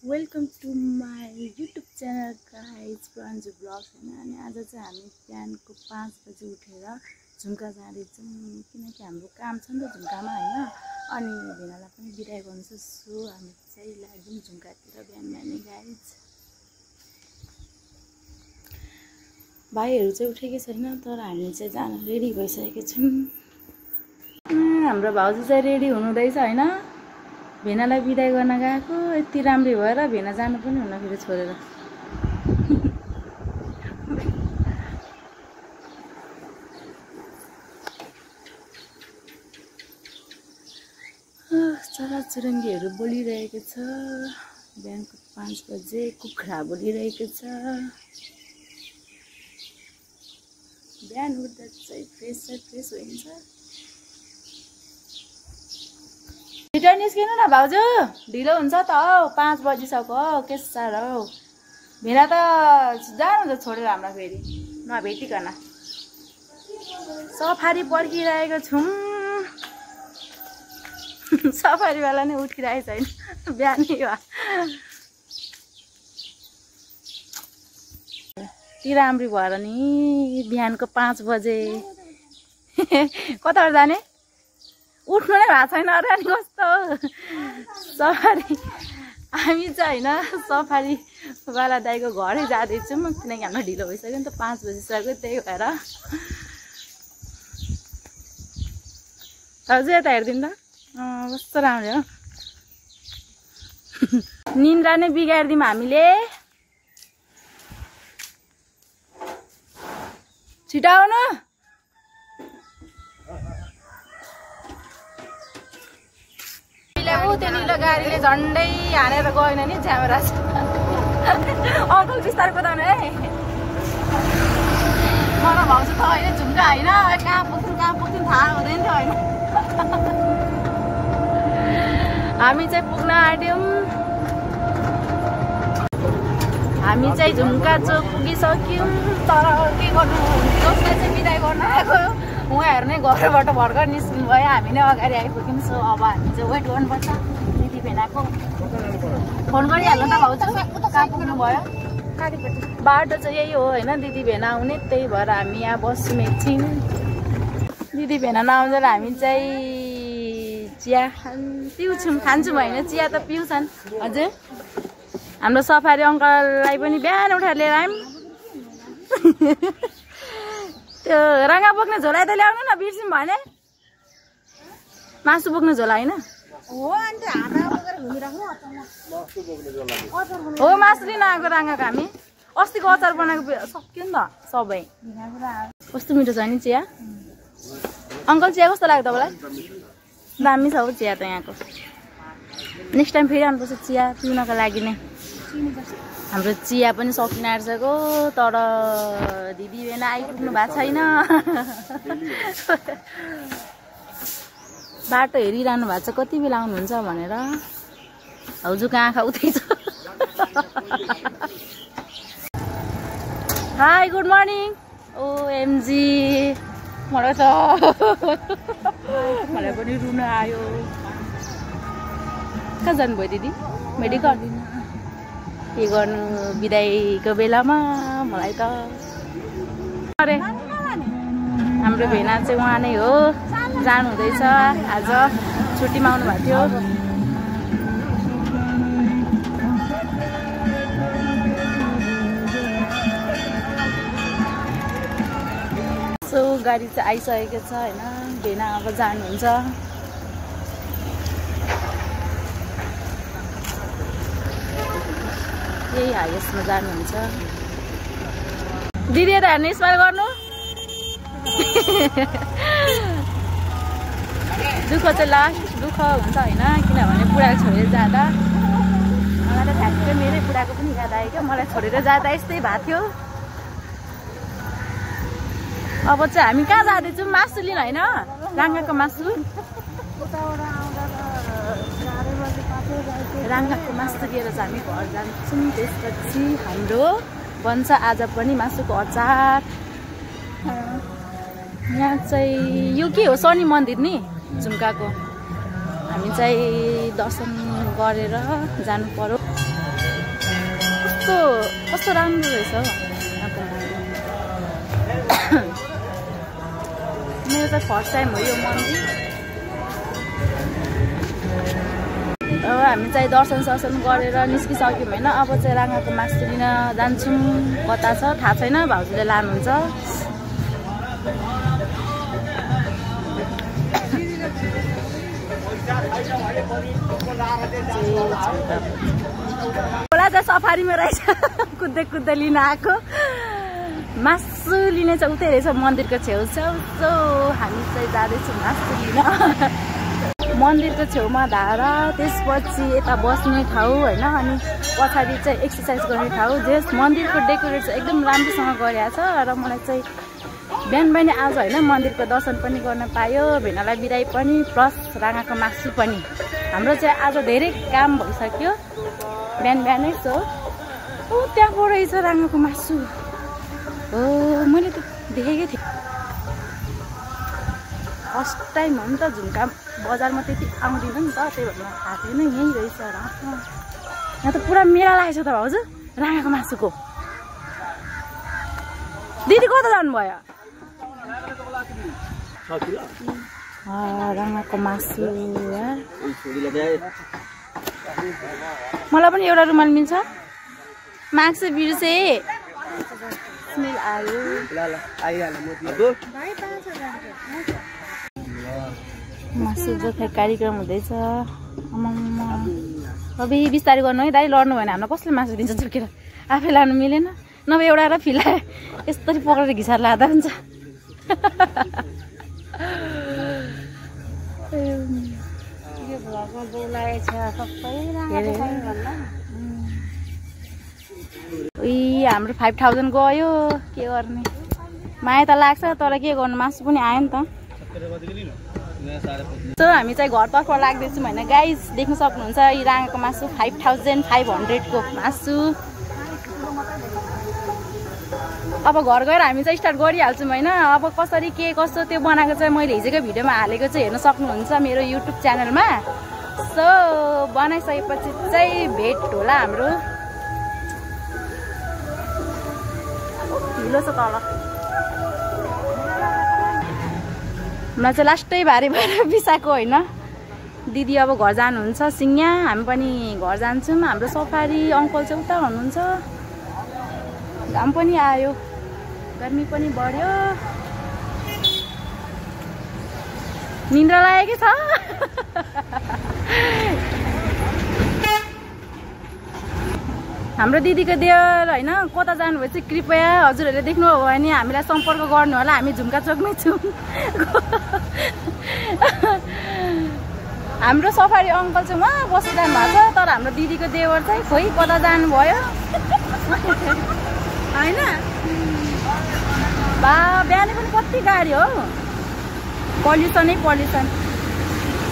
Welcome to my YouTube channel guys Pranju blogs होइन। अनि आज चाहिँ हामी बिहानको 5 बजी उठेर झुम्का जाँदैछौँ किनकि हाम्रो काम छ नि त झुम्कामा होइन। अनि भेनालाई पनि बिदाई गर्छु। सो हामी चाहिँ लाग्यौँ झुम्कातिर बिहान बिहानै गाइज। भाइहरू चाहिँ उठेकै छैन तर हामी चाहिँ जान रेडी भइसकेको छौँ। हाम्रो भाउजू चाहिँ रेडी हुनुहुँदैछ होइन। भेनालाई बिदाई गर्न गएको यति राम्रै भएर भेना जानु पनि हुन फेरि छोडेर। चराचुरुङ्गीहरू बोलिरहेको छ। बिहानको 5 बजे कुखुरा बोलिरहेको छ। बिहान उठ्दा चाहिँ फ्रेस हुन्छ। छिटो निस्किनु न भाउजू, ढिलो हुन्छ त हौ। 5 बजिसक्यो हौ, के साह्रो हौ। भेना त जानुहुन्छ छोडेर हाम्रा फेरि नभेटिकन। सफारी पर्खिरहेको छौँ। सफारीवाला नै उठिरहेको छैन बिहानै भए। ती राम्री भएर नि बिहानको 5 बजे कताबाट जाने उठ्नु नै भएको छैन। अरे अनि कस्तो सफारी हामी चाहिँ होइन सफारीवाला दाइको घरै जाँदैछौँ किनकि हाम्रो ढिलो भइसक्यो नि त 5 बजिसक्यो। त्यही भएर हजुर यता हेरिदिनु त कस्तो राम्रो हो। निन्द्रा नै बिगारिदिउँ हामीले। छिटो आउनु। त्यहाँनिर गाडीले झन्डै हानेर गएन नि झ्यामराज। अङ्कल बिस्तारै कुदाउनु है। मलाई भाउजू त होइन झुम्का होइन कहाँ पुग्छौँ थाहा हुँदैन थियो होइन। हामी चाहिँ पुग्न आँट्यौँ। हामी चाहिँ झुम्का चोक पुगिसक्यौँ। तर के गर्नु जसलाई चाहिँ बिदाई गर्न आएको उहाँहरू नै घरबाट भर्खर निस्किनु भयो। हामी नै अगाडि आइपुग्यौँ। सो अब हामी चाहिँ वेट गर्नुपर्छ दिदी भेनाको। फोन गरिहाल्नु त भाउजू कहाँ पुग्नु भयो। बाटो चाहिँ यही हो होइन। दिदी भेना आउने त्यही भएर हामी यहाँ बस्छौँ एकछिन। दिदी भेना नआउँदा हामी चाहिँ चिया पिउँछौँ खान्छौँ होइन। चिया त पिउँछन् हजुर। हाम्रो सफारी अङ्कललाई पनि बिहान उठाएर लिएर आयौँ। त्यो राँगा बोक्ने झोला त ल्याउनु न बिर्सिम भने। मासु बोक्ने झोला होइन हो मासु लिन आएको राँगाको। हामी अस्तिको अचार बनाएको सक्यो नि त सबै। कस्तो मिठो छ नि चिया। अङ्कल चिया कस्तो लाग्यो तपाईँलाई। दामी छ हौ चिया त यहाँको। नेक्स्ट टाइम फेरि आउनुपर्छ चिया पिउनको लागि नै। हाम्रो चिया पनि सकिन आँटिसक्यो तर दिदी भेना आइपुग्नु भएको छैन। बाटो हेरिरहनु भएको छ कति बेला आउनुहुन्छ भनेर। भाउजूको आँखा उतै छ। High good morning. ओएमजी मलाई त मलाई पनि रुन आयो। कहाँ जानुभयो दिदी मेडिकल के गर्नु बिदाईको बेलामा। मलाई त अरे हाम्रो भेना चाहिँ उहाँ नै हो जानु हुँदैछ। आज छुट्टीमा आउनु भएको थियो। सो गाडी चाहिँ आइसकेको छ होइन। भेना अब जानुहुन्छ। यही हाइएस्टमा जानुहुन्छ। दिदी यता हेर्नु स्माइल गर्नु। दुःख चाहिँ लास्ट दुःख हुन्छ होइन किनभने बुढाको छोडेर जाँदा मलाई त ठ्याक्कै मेरै बुढाको पनि याद आयो क्या। मलाई छोडेर जाँदा यस्तै भएको थियो। अब चाहिँ हामी कहाँ जाँदैछौँ मासु लिन होइन राँगाको मासु। राँगाको मासु लिएर चाहिँ हामी घर जान्छौँ। त्यसपछि हाम्रो बन्छ आज पनि मासुको अचार। यहाँ चाहिँ यो के हो शनि मन्दिर नि झुम्काको। हामी चाहिँ दर्शन गरेर जानु पर्यो। कस्तो राम्रो रहेछ हौ मेरो त फर्स्ट टाइम हो यो मन्दिर अब हामी चाहिँ दर्शन सर्शन गरेर निस्किसक्यौँ होइन अब चाहिँ राँगाको मासु लिन जान्छौँ कता छ थाहा छैन भाउजूले लानुहुन्छ खोला चाहिँ सफारीमा रहेछ कुद्दै कुद्दै लिन आएको मासु लिने चाहिँ उतै रहेछ मन्दिरको छेउछाउ हामी चाहिँ जाँदैछौँ मासु लिन मन्दिरको छेउमा धारा त्यसपछि यता बस्ने ठाउँ होइन अनि पछाडि चाहिँ एक्सर्साइज गर्ने ठाउँ जस मन्दिरको डेकोरेट चाहिँ एकदम राम्रोसँग गरिएको छ र मलाई चाहिँ बिहान बिहान आज होइन मन्दिरको दर्शन पनि गर्न पायो भेनालाई बिदाई पनि प्लस राँगाको मासु पनि हाम्रो चाहिँ आज धेरै काम भइसक्यो बिहान बिहानै सो त्यहाँ पो रहेछ राँगाको मासु हो मैले त देखेकै थिएँ फर्स्ट टाइम हो नि त झुम्का बजारमा त्यति आउँदिनँ नि त त्यही भएर थाहा थिएन यहीँ रहेछ यहाँ त पुरा मेला लागेको छ त भाउजू राँगाको मासुको दिदी कता जानुभयो राँगाको मासु मलाई पनि एउटा रुमाल मिल्छ माग्छु बिर्से स्मेल आयो मासु जोख्ने कार्यक्रम हुँदैछ अब बिस्तारै गर्नु है दाइ लड्नु भएन हामीलाई कसले मासु दिन्छ झुकेर आफै लानु मिलेन नभए एउटा र फिला यसरी पक्रेर घिसार लाँदा हुन्छ हाम्रो 5000 गयो के गर्ने माया त लाग्छ तर के गर्नु मासु पनि आयो नि त सो हामी चाहिँ घरतर्फ लाग्दैछौँ होइन गाइस देख्न सक्नुहुन्छ यी राँगाको मासु 5500 को मासु अब घर गएर हामी चाहिँ स्टार्ट गरिहाल्छौँ होइन अब कसरी के कस्तो त्यो बनाएको चाहिँ मैले हिजोकै भिडियोमा हालेको चाहिँ हेर्न सक्नुहुन्छ मेरो युट्युब च्यानलमा सो बनाइसकेपछि चाहिँ भेट होला हाम्रो ढिलो छ तल मलाई चाहिँ लास्टै भारी भएर बिसाएको होइन दिदी अब घर जानुहुन्छ सिङ्या हामी पनि घर जान्छौँ हाम्रो सफारी अङ्कल चाहिँ उता हुनुहुन्छ घाम पनि आयो गर्मी पनि बढ्यो निन्द्रा लागेकै छ हाम्रो दिदीको देवर होइन कता जानुभयो चाहिँ कृपया हजुरहरूले देख्नु हो भने हामीलाई सम्पर्क गर्नु होला हामी झुम्का चोकमै छौँ हाम्रो सफारी अङ्कल चाहिँ उहाँ बसेर जानुभएको छ तर हाम्रो दिदीको देवर चाहिँ खोइ कता जानुभयो होइन बा बिहानै पनि कति गाडी हो पल्युसनै पल्युसन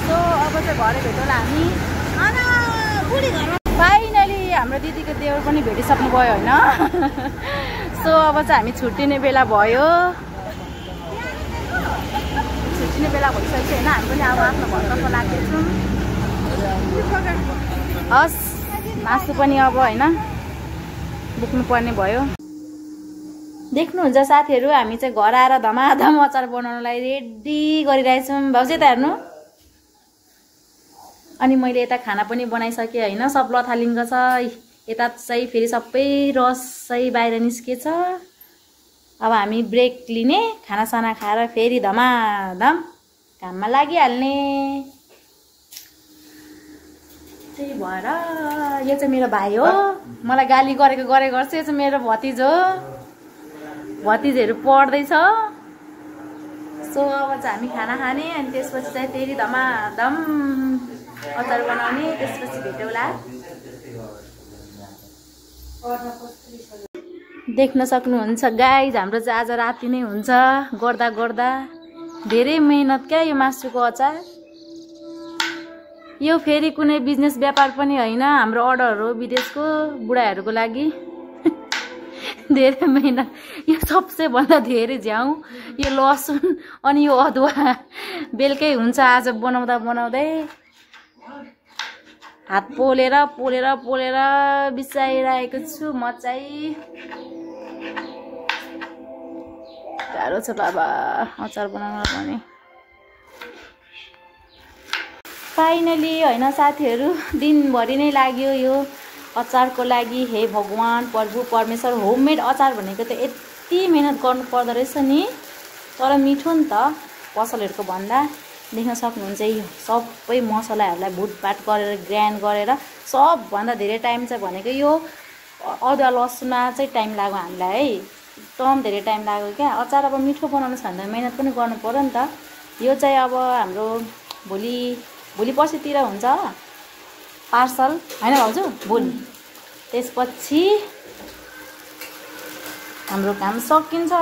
सो अब चाहिँ घरै भेटौँला हामी फाइनली हाम्रो दिदीको देवर पनि भेटिसक्नु भयो होइन सो अब चाहिँ हामी छुट्टिने बेला भयो छुट्टिने बेला भइसक्यो होइन हामी पनि अब आफ्नो घरतर्फ लाग्दैछौँ हस् मासु पनि अब होइन बोक्नु पर्ने भयो देख्नुहुन्छ साथीहरू हामी चाहिँ घर आएर धमाधम अचार बनाउनलाई रेडी गरिरहेछौँ भाउजू यता हेर्नु अनि मैले यता खाना पनि बनाइसकेँ होइन सब लथालिङ्ग छ यता चाहिँ फेरि सबै रस चाहिँ बाहिर निस्केछ अब हामी ब्रेक लिने खानासाना खाएर फेरि धमाधम काममा लागिहाल्ने त्यही भएर यो चाहिँ मेरो भाइ हो मलाई गाली गरेको गर्छ यो चाहिँ मेरो भतिज हो भतिजहरू पढ्दैछ सो अब चाहिँ हामी खाना खाने अनि त्यसपछि चाहिँ फेरि धमाधम अचार बनाउने त्यसपछि भेटौँला देख्न सक्नुहुन्छ गाइज हाम्रो चाहिँ आज राति नै हुन्छ गर्दा गर्दा धेरै मेहनत क्या यो मासुको अचार यो फेरि कुनै बिजनेस व्यापार पनि होइन हाम्रो अर्डर हो विदेशको बुढाहरूको लागि धेरै मेहनत यो सबसे भन्दा धेरै झ्याउ यो लसुन अनि यो अदुवा बेलकै हुन्छ आज बनाउँदा बनाउँदै हात पोलेर पोलेर पोलेर बिसाइरहेको छु म चाहिँ। गाह्रो छ बाबा अचार बनाउन पनि। फाइनली होइन साथीहरू, दिनभरि नै लाग्यो यो अचारको लागि। हे भगवान् प्रभु परमेश्वर, होममेड अचार भनेको त यति मेहनत गर्नु पर्दो रहेछ नि। तर मिठो नि त पसलहरूको भन्दा। देख्न सक्नुहुन्छ यो सबै मसलाहरूलाई भुटभाट गरेर ग्राइन्ड गरेर सबभन्दा धेरै टाइम चाहिँ भनेको यो अदुवा लसुनमा चाहिँ टाइम लाग्यो हामीलाई है, एकदम धेरै टाइम लाग्यो क्या। अचार अब मिठो बनाउनु छ भने मेहनत पनि गर्नु पर्यो नि त। यो चाहिँ अब हाम्रो भोलि पर्सितिर हुन्छ पार्सल होइन भाउजू, भोलि। त्यसपछि हाम्रो काम सकिन्छ।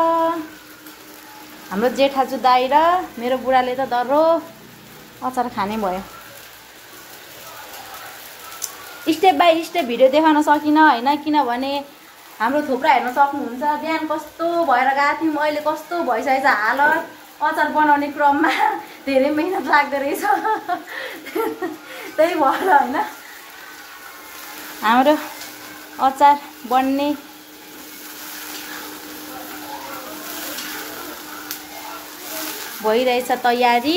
हाम्रो जेठाजु दाइ र मेरो बुढाले त दर्रो अचार खाने भयो। स्टेप बाई स्टेप भिडियो देखाउन सकिनँ होइन, किनभने हाम्रो थुप्रा हेर्न सक्नुहुन्छ। बिहान कस्तो भएर गएको थियौँ, अहिले कस्तो भइसकेछ हालत। अचार बनाउने क्रममा धेरै मेहनत लाग्दो रहेछ। त्यही भएर होइन हाम्रो अचार बन्ने भइरहेछ तयारी।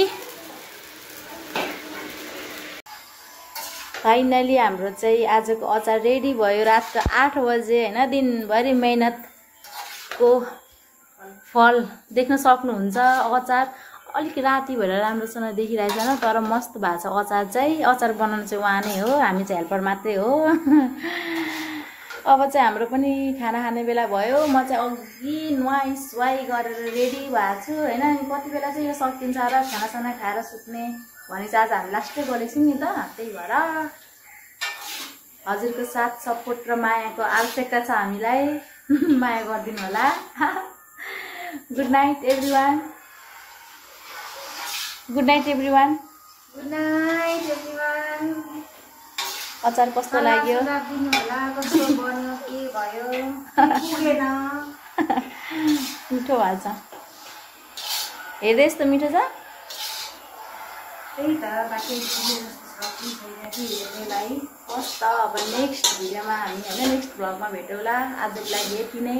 फाइनली हाम्रो चाहिँ आजको अचार रेडी भयो। रात 8 बजे होइन, दिनभरि मेहनतको फल देख्न सक्नुहुन्छ। अचार अलिक राति भएर राम्रोसँग देखिरहेको छैन, तर मस्त भएको छ अचार चाहिँ। अचार बनाउनु चाहिँ उहाँ नै हो, हामी चाहिँ हेल्पर मात्रै हो। अब चाहिँ हाम्रो पनि खाना खाने बेला भयो। म चाहिँ अघि नुहाई सुवाई गरेर रेडी भएको छु होइन। कति बेला चाहिँ यो सकिन्छ र खानासाना खाएर सुत्ने भने चाहिँ आज हामी लास्टै गरेको छौँ नि त। त्यही भएर हजुरको साथ सपोर्ट र मायाको आवश्यकता छ हामीलाई। माया गरिदिनु होला। Good night everyone. Good night everyone. Good night everyone. अचार कस्तो लाग्यो? दिनु होला कस्तो बन्यो के भयो पुगेन। मिठो भएछ, हेर्दै यस्तो मिठो छ। त्यही त बाटो हेर्नेलाई हस् त अब नेक्स्ट भिडियोमा हामी होइन नेक्स्ट भ्लगमा भेटौँला। आजको लागि यति नै।